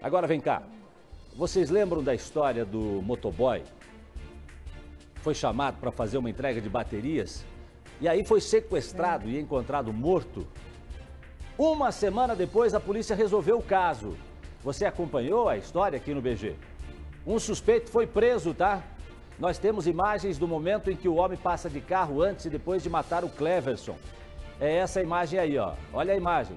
Agora vem cá, vocês lembram da história do motoboy? Foi chamado para fazer uma entrega de baterias e aí foi sequestrado e encontrado morto. Uma semana depois, a polícia resolveu o caso. Você acompanhou a história aqui no BG? Um suspeito foi preso, tá? Nós temos imagens do momento em que o homem passa de carro antes e depois de matar o Cleverson. É essa imagem aí, ó. Olha a imagem.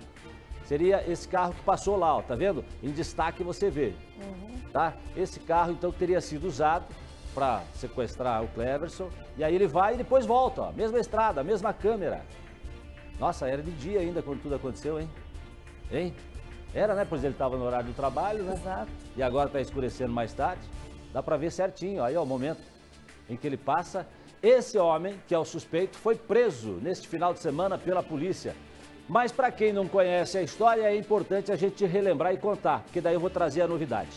Seria esse carro que passou lá, ó. Tá vendo? Em destaque você vê. Tá? Esse carro, então, que teria sido usado para sequestrar o Cleverson. E aí ele vai e depois volta, ó. Mesma estrada, mesma câmera. Nossa, era de dia ainda quando tudo aconteceu, hein? Hein? Era, né? Pois ele estava no horário do trabalho, né? Exato. E agora está escurecendo mais tarde. Dá para ver certinho. Aí, ó, o momento em que ele passa. Esse homem, que é o suspeito, foi preso neste final de semana pela polícia. Mas para quem não conhece a história, é importante a gente relembrar e contar, porque daí eu vou trazer a novidade.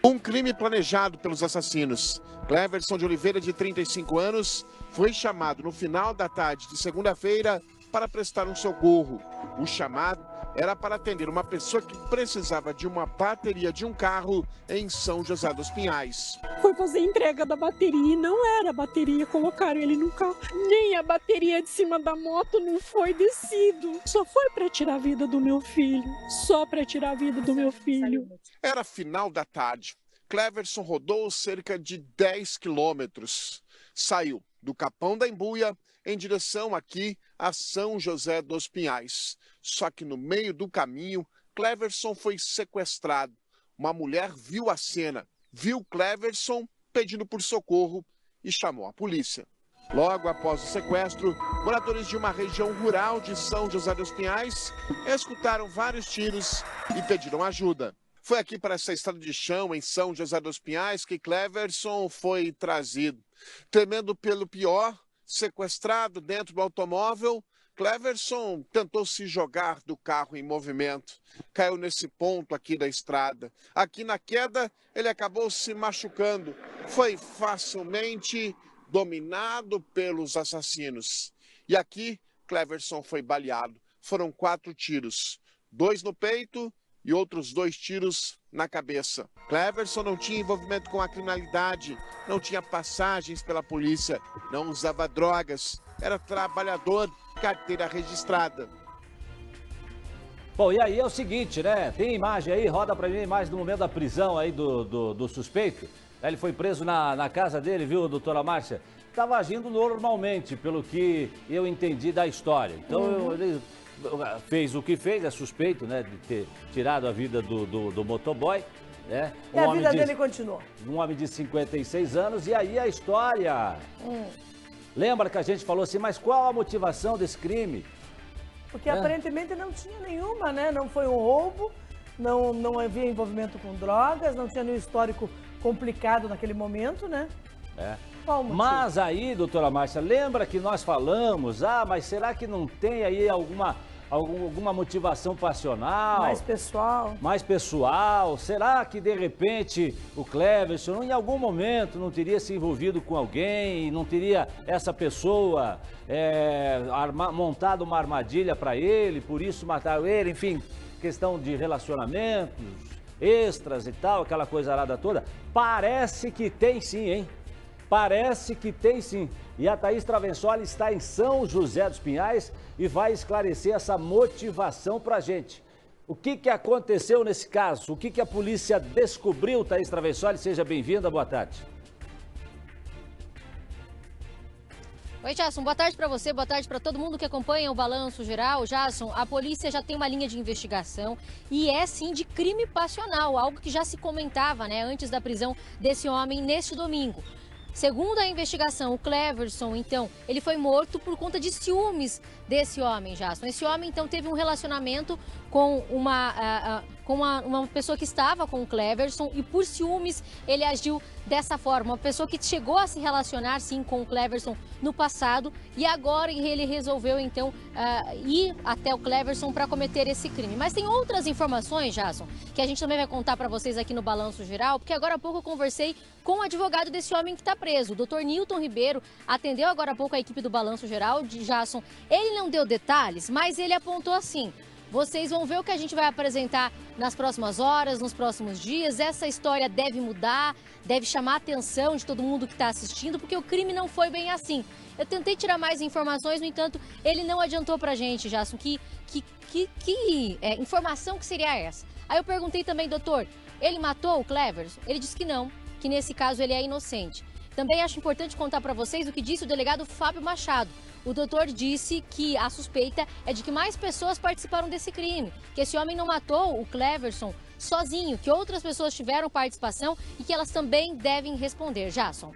Um crime planejado pelos assassinos. Cleverson de Oliveira, de 35 anos, foi chamado no final da tarde de segunda-feira para prestar um socorro. O chamado era para atender uma pessoa que precisava de uma bateria de um carro em São José dos Pinhais. Foi fazer entrega da bateria e não era a bateria, colocaram ele no carro. Nem a bateria de cima da moto não foi descido. Só foi para tirar a vida do meu filho. Só para tirar a vida do meu filho. Era final da tarde. Cleverson rodou cerca de 10 quilômetros. Saiu do Capão da Embuia em direção aqui a São José dos Pinhais. Só que no meio do caminho, Cleverson foi sequestrado. Uma mulher viu a cena, viu Cleverson pedindo por socorro e chamou a polícia. Logo após o sequestro, moradores de uma região rural de São José dos Pinhais escutaram vários tiros e pediram ajuda. Foi aqui para essa estrada de chão em São José dos Pinhais que Cleverson foi trazido. Temendo pelo pior, sequestrado dentro do automóvel, Cleverson tentou se jogar do carro em movimento. Caiu nesse ponto aqui da estrada. Aqui na queda, ele acabou se machucando. Foi facilmente dominado pelos assassinos. E aqui, Cleverson foi baleado. Foram 4 tiros. 2 no peito e outros 2 tiros na cabeça. Cleverson não tinha envolvimento com a criminalidade, não tinha passagens pela polícia, não usava drogas, era trabalhador, carteira registrada. Bom, e aí é o seguinte, né? Tem imagem aí, roda pra mim a imagem do momento da prisão aí do suspeito. Ele foi preso na casa dele, viu, doutora Márcia? Estava agindo normalmente, pelo que eu entendi da história. Então, ele fez o que fez, é suspeito, né, de ter tirado a vida do motoboy, né? E a vida dele continuou. Um homem de 56 anos, e aí a história. Lembra que a gente falou assim, mas qual a motivação desse crime? Porque aparentemente não tinha nenhuma, né? Não foi um roubo, não havia envolvimento com drogas, não tinha nenhum histórico complicado naquele momento, né? Qual o motivo? Mas aí, doutora Márcia, lembra que nós falamos, mas será que não tem aí alguma motivação passional? Mais pessoal. Será que, de repente, o Cleverson, em algum momento, não teria se envolvido com alguém, não teria essa pessoa montado uma armadilha para ele, por isso mataram ele, enfim, questão de relacionamentos, extras e tal, aquela coisa arada toda? Parece que tem sim, hein? Parece que tem sim. E a Thaís Travensoli está em São José dos Pinhais e vai esclarecer essa motivação pra gente. O que aconteceu nesse caso? O que a polícia descobriu, Thaís Travensoli? Seja bem-vinda, boa tarde. Oi, Jasson, boa tarde para você, boa tarde para todo mundo que acompanha o Balanço Geral. Jasson, a polícia já tem uma linha de investigação e é sim de crime passional, algo que já se comentava, né, antes da prisão desse homem neste domingo. Segundo a investigação, o Cleverson, então, ele foi morto por conta de ciúmes desse homem, Jasson. Esse homem, então, teve um relacionamento com uma pessoa que estava com o Cleverson e por ciúmes ele agiu dessa forma. Uma pessoa que chegou a se relacionar, sim, com o Cleverson no passado e agora ele resolveu, então, ir até o Cleverson para cometer esse crime. Mas tem outras informações, Jasson, que a gente também vai contar para vocês aqui no Balanço Geral, porque agora há pouco eu conversei com o advogado desse homem que está preso, o Dr. Nilton Ribeiro, atendeu agora há pouco a equipe do Balanço Geral de Jasson. Ele não deu detalhes, mas ele apontou assim: Vocês vão ver o que a gente vai apresentar nas próximas horas, nos próximos dias. Essa história deve mudar, deve chamar a atenção de todo mundo que está assistindo, porque o crime não foi bem assim. Eu tentei tirar mais informações, no entanto, ele não adiantou pra gente, Jasson, que informação que seria essa? Aí eu perguntei também, doutor, ele matou o Cleverson? Ele disse que não, que nesse caso ele é inocente. Também acho importante contar para vocês o que disse o delegado Fábio Machado. O doutor disse que a suspeita é de que mais pessoas participaram desse crime, que esse homem não matou o Cleverson sozinho, que outras pessoas tiveram participação e que elas também devem responder. Jasson.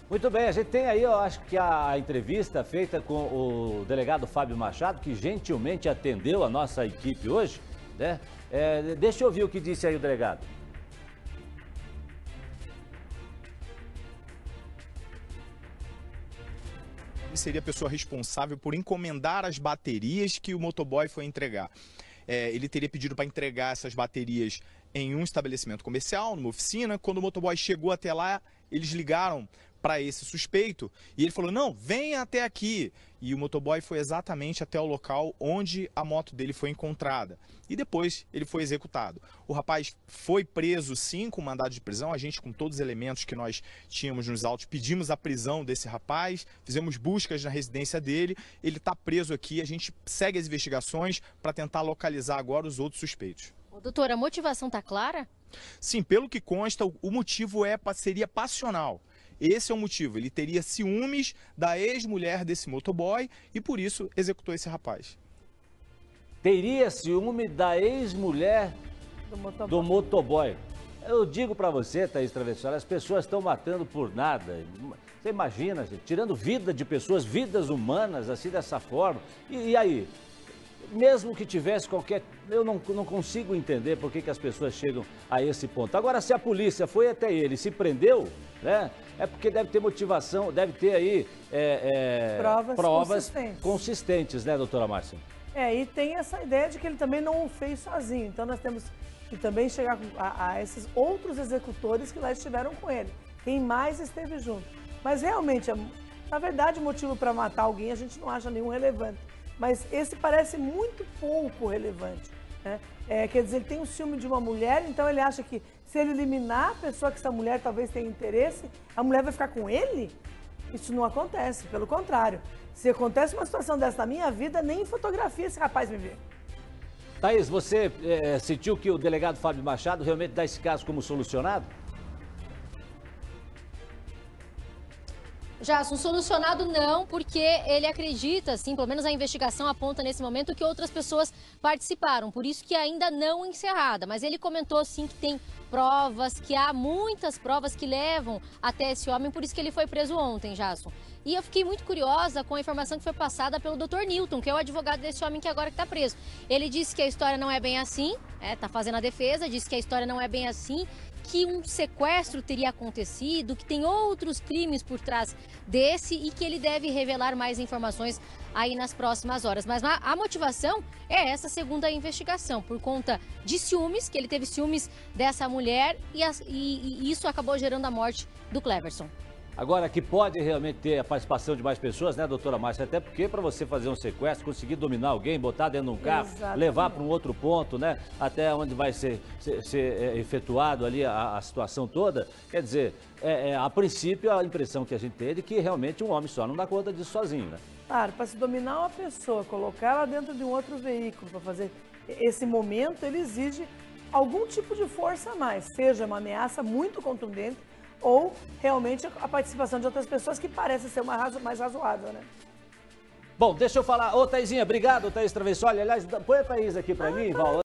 Muito bem, a gente tem aí, eu acho que a entrevista feita com o delegado Fábio Machado, que gentilmente atendeu a nossa equipe hoje, né? Deixa eu ouvir o que disse aí o delegado. Ele seria a pessoa responsável por encomendar as baterias que o motoboy foi entregar. Ele teria pedido para entregar essas baterias em um estabelecimento comercial, numa oficina. Quando o motoboy chegou até lá, eles ligaram para esse suspeito e ele falou, não, venha até aqui. E o motoboy foi exatamente até o local onde a moto dele foi encontrada. E depois ele foi executado. O rapaz foi preso sim com mandado de prisão. A gente, com todos os elementos que nós tínhamos nos autos, pedimos a prisão desse rapaz, fizemos buscas na residência dele. Ele está preso aqui, a gente segue as investigações para tentar localizar agora os outros suspeitos. Doutor, a motivação está clara? Sim, pelo que consta, o motivo seria passional. Esse é o motivo, ele teria ciúmes da ex-mulher desse motoboy e por isso executou esse rapaz. Teria ciúme da ex-mulher do motoboy. Eu digo pra você, Thaís Travessola, as pessoas estão matando por nada. Você imagina, gente, tirando vida de pessoas, vidas humanas, assim, dessa forma. E aí? Mesmo que tivesse qualquer... Eu não consigo entender por que as pessoas chegam a esse ponto. Agora, se a polícia foi até ele e se prendeu, né? É porque deve ter motivação, deve ter aí provas consistentes, né, doutora Márcia? E tem essa ideia de que ele também não o fez sozinho. Então, nós temos que também chegar a esses outros executores que lá estiveram com ele. Quem mais esteve junto. Mas, realmente, na verdade, o motivo para matar alguém a gente não acha nenhum relevante. Mas esse parece muito pouco relevante, né? Quer dizer, ele tem um ciúme de uma mulher, então ele acha que se ele eliminar a pessoa que essa mulher talvez tenha interesse, a mulher vai ficar com ele? Isso não acontece, pelo contrário. Se acontece uma situação dessa na minha vida, nem em fotografia esse rapaz me vê. Thaís, você sentiu que o delegado Fábio Machado realmente dá esse caso como solucionado? Jasson, solucionado não, porque ele acredita, sim, pelo menos a investigação aponta nesse momento que outras pessoas participaram, por isso que ainda não encerrada. Mas ele comentou, sim, que tem provas, que há muitas provas que levam até esse homem, por isso que ele foi preso ontem, Jasson. E eu fiquei muito curiosa com a informação que foi passada pelo Dr. Newton, que é o advogado desse homem que agora está preso. Ele disse que a história não é bem assim, tá fazendo a defesa, disse que a história não é bem assim, que um sequestro teria acontecido, que tem outros crimes por trás desse e que ele deve revelar mais informações aí nas próximas horas. Mas a motivação é essa, segundo a investigação, por conta de ciúmes, que ele teve ciúmes dessa mulher e isso acabou gerando a morte do Cleverson. Agora, que pode realmente ter a participação de mais pessoas, né, doutora Márcia? Até porque para você fazer um sequestro, conseguir dominar alguém, botar dentro de um carro, levar para um outro ponto, né, até onde vai ser efetuado ali a situação toda, quer dizer, a princípio a impressão que a gente tem é de que realmente um homem só não dá conta disso sozinho, né? Claro, para se dominar uma pessoa, colocar ela dentro de um outro veículo para fazer esse momento, ele exige algum tipo de força a mais, seja uma ameaça muito contundente, ou realmente a participação de outras pessoas que parece ser mais razoável, né? Bom, deixa eu falar. Ô, Thaizinha, obrigado, Thaís Travessola. Aliás, põe a Thaís aqui pra mim, Val.